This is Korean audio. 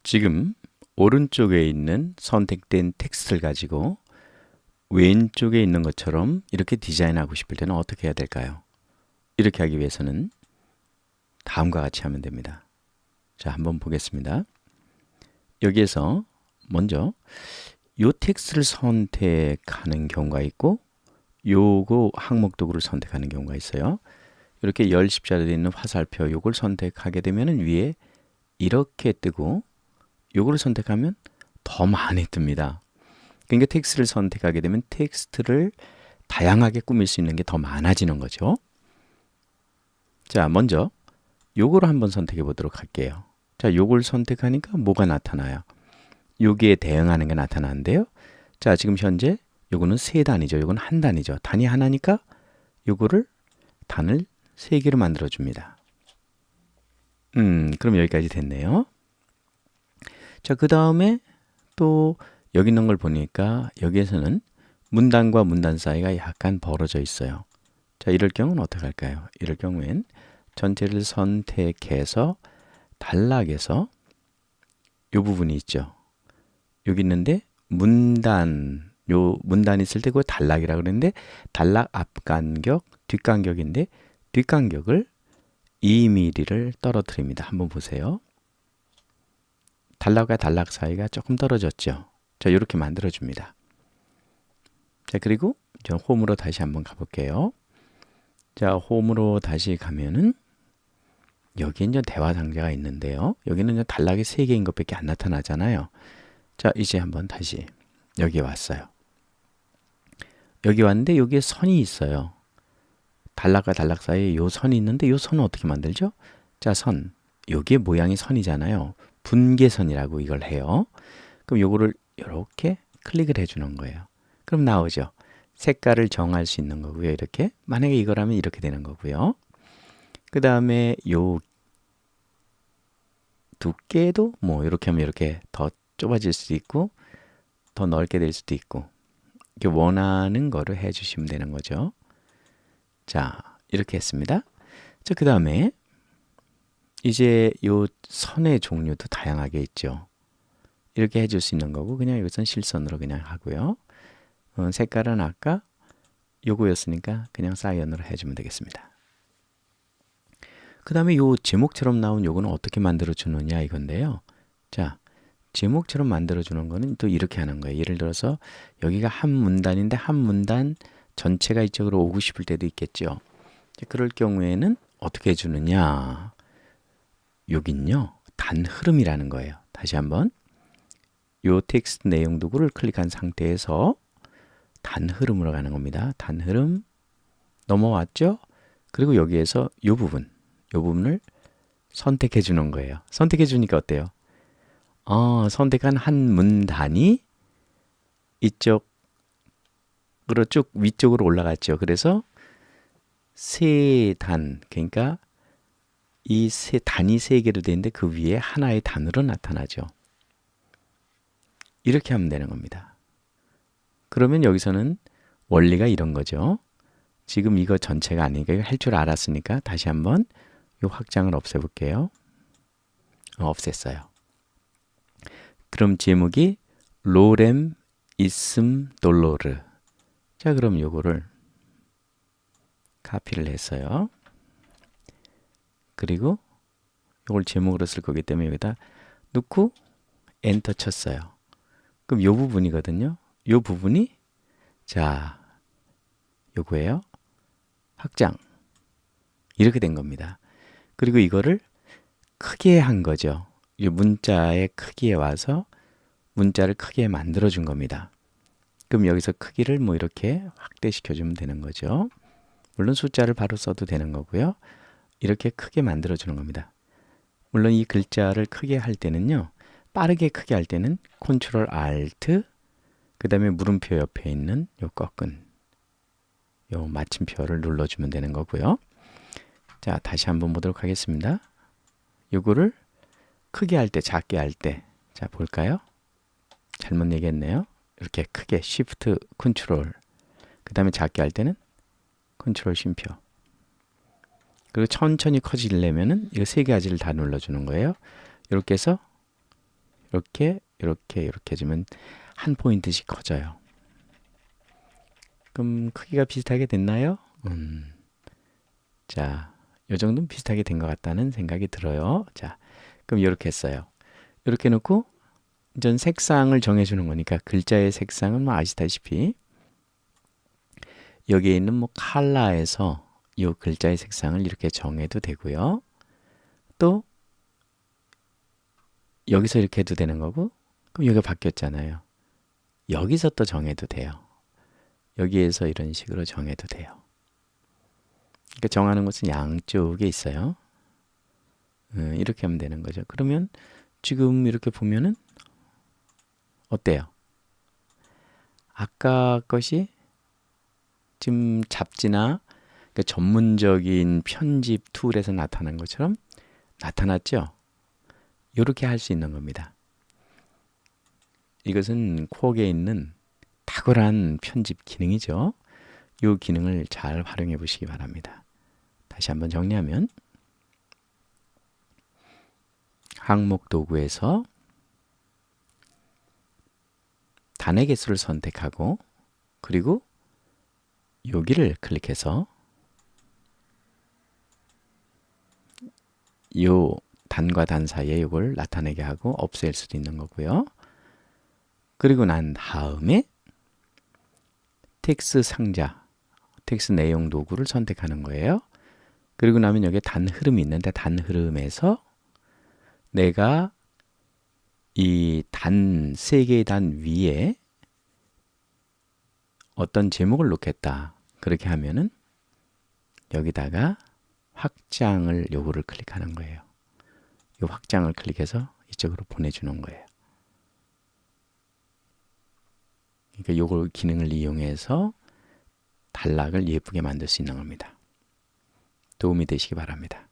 지금 오른쪽에 있는 선택된 텍스트를 가지고 왼쪽에 있는 것처럼 이렇게 디자인하고 싶을 때는 어떻게 해야 될까요? 이렇게 하기 위해서는 다음과 같이 하면 됩니다. 자, 한번 보겠습니다. 여기에서 먼저 이 텍스트를 선택하는 경우가 있고 요거 항목 도구를 선택하는 경우가 있어요. 이렇게 열 십자로 되어 있는 화살표 요걸 선택하게 되면 위에 이렇게 뜨고 요거를 선택하면 더 많이 뜹니다. 그러니까 텍스트를 선택하게 되면 텍스트를 다양하게 꾸밀 수 있는 게 더 많아지는 거죠. 자, 먼저 요거를 한번 선택해 보도록 할게요. 자, 요걸 선택하니까 뭐가 나타나요? 여기에 대응하는 게 나타나는데요. 자, 지금 현재 요거는 세 단이죠. 요건 한 단이죠. 단이 하나니까 요거를 단을 세 개로 만들어 줍니다. 그럼 여기까지 됐네요. 자, 그 다음에 또 여기 있는 걸 보니까 여기에서는 문단과 문단 사이가 약간 벌어져 있어요. 자, 이럴 경우는 어떻게 할까요? 이럴 경우엔 전체를 선택해서 단락에서 이 부분이 있죠. 여기 있는데 문단, 요 문단이 있을 때 그걸 단락이라고 그랬는데 단락 앞간격, 뒷간격인데 뒷간격을 2mm를 떨어뜨립니다. 한번 보세요. 단락과 단락 사이가 조금 떨어졌죠. 자, 이렇게 만들어 줍니다. 자, 그리고 저 홈으로 다시 한번 가볼게요. 자, 홈으로 다시 가면은 여기 이제 대화 상자가 있는데요. 여기는 이제 단락이 3개인 것밖에 안 나타나잖아요. 자, 이제 한번 다시 여기에 왔어요. 여기 왔는데 여기에 선이 있어요. 단락과 단락 사이에 요 선이 있는데 요 선은 어떻게 만들죠? 자, 선. 여기에 모양이 선이잖아요. 분계선이라고 이걸 해요. 그럼 요거를 이렇게 클릭을 해주는 거예요. 그럼 나오죠. 색깔을 정할 수 있는 거고요. 이렇게. 만약에 이거라면 이렇게 되는 거고요. 그 다음에 요 두께도 뭐 이렇게 하면 이렇게 더 좁아질 수도 있고 더 넓게 될 수도 있고 이렇게 원하는 거를 해주시면 되는 거죠. 자, 이렇게 했습니다. 자, 그 다음에 이제 요 선의 종류도 다양하게 있죠. 이렇게 해줄 수 있는 거고 그냥 이것은 실선으로 그냥 하고요. 색깔은 아까 요거였으니까 그냥 사이언으로 해주면 되겠습니다. 그 다음에 요 제목처럼 나온 요거는 어떻게 만들어 주느냐 이건데요. 자, 제목처럼 만들어 주는 거는 또 이렇게 하는 거예요. 예를 들어서 여기가 한 문단인데 한 문단 전체가 이쪽으로 오고 싶을 때도 있겠죠. 자, 그럴 경우에는 어떻게 해주느냐. 여긴요, 단 흐름이라는 거예요. 다시 한번 요 텍스트 내용 도구를 클릭한 상태에서 단 흐름으로 가는 겁니다. 단 흐름 넘어왔죠? 그리고 여기에서 요 부분을 선택해 주는 거예요. 선택해 주니까 어때요? 선택한 한 문단이 이쪽으로 쭉 위쪽으로 올라갔죠. 그래서 세 단, 그러니까 이 세 단이 세 개로 되어 있는데 그 위에 하나의 단으로 나타나죠. 이렇게 하면 되는 겁니다. 그러면 여기서는 원리가 이런 거죠. 지금 이거 전체가 아니니까 할 줄 알았으니까 다시 한번 이 확장을 없애볼게요. 없앴어요. 그럼 제목이 로렘 이슴 돌로르. 자, 그럼 요거를 카피를 했어요. 그리고 이걸 제목으로 쓸 거기 때문에 여기다 넣고 엔터 쳤어요. 그럼 요 부분이거든요. 요 부분이 자, 요거예요. 확장. 이렇게 된 겁니다. 그리고 이거를 크게 한 거죠. 이 문자의 크기에 와서 문자를 크게 만들어 준 겁니다. 그럼 여기서 크기를 뭐 이렇게 확대시켜 주면 되는 거죠. 물론 숫자를 바로 써도 되는 거고요. 이렇게 크게 만들어 주는 겁니다. 물론 이 글자를 크게 할 때는요, 빠르게 크게 할 때는 Ctrl Alt 그 다음에 물음표 옆에 있는 요 꺾은 요 마침표를 눌러주면 되는 거고요. 자, 다시 한번 보도록 하겠습니다. 요거를 크게 할 때, 작게 할 때, 자, 볼까요? 잘못 얘기했네요. 이렇게 크게 Shift, Ctrl, 그 다음에 작게 할 때는 Ctrl 쉼표. 그리고 천천히 커지려면은 이거 세 가지를 다 눌러주는 거예요. 이렇게 해서 이렇게 해주면 한 포인트씩 커져요. 그럼 크기가 비슷하게 됐나요? 자, 이 정도는 비슷하게 된 것 같다는 생각이 들어요. 자, 그럼 이렇게 했어요. 이렇게 놓고 전 색상을 정해주는 거니까 글자의 색상은 뭐 아시다시피 여기에 있는 뭐 컬러에서 이 글자의 색상을 이렇게 정해도 되고요. 또 여기서 이렇게 해도 되는 거고, 그럼 여기가 바뀌었잖아요. 여기서 또 정해도 돼요. 여기에서 이런 식으로 정해도 돼요. 그러니까 정하는 것은 양쪽에 있어요. 이렇게 하면 되는 거죠. 그러면 지금 이렇게 보면은 어때요? 아까 것이 지금 잡지나 그러니까 전문적인 편집 툴에서 나타난 것처럼 나타났죠? 이렇게 할 수 있는 겁니다. 이것은 쿼크에 있는 탁월한 편집 기능이죠. 이 기능을 잘 활용해 보시기 바랍니다. 다시 한번 정리하면 항목 도구에서 단의 개수를 선택하고 그리고 여기를 클릭해서 이 단과 단 사이에 이걸 나타내게 하고 없앨 수도 있는 거고요. 그리고 난 다음에 텍스트 상자, 텍스트 내용 도구를 선택하는 거예요. 그리고 나면 여기에 단 흐름이 있는데 단 흐름에서 내가 이 단, 세 개의 단 위에 어떤 제목을 놓겠다. 그렇게 하면은 여기다가 확장을 요거를 클릭하는 거예요. 이 확장을 클릭해서 이쪽으로 보내주는 거예요. 그러니까 요걸 기능을 이용해서 단락을 예쁘게 만들 수 있는 겁니다. 도움이 되시기 바랍니다.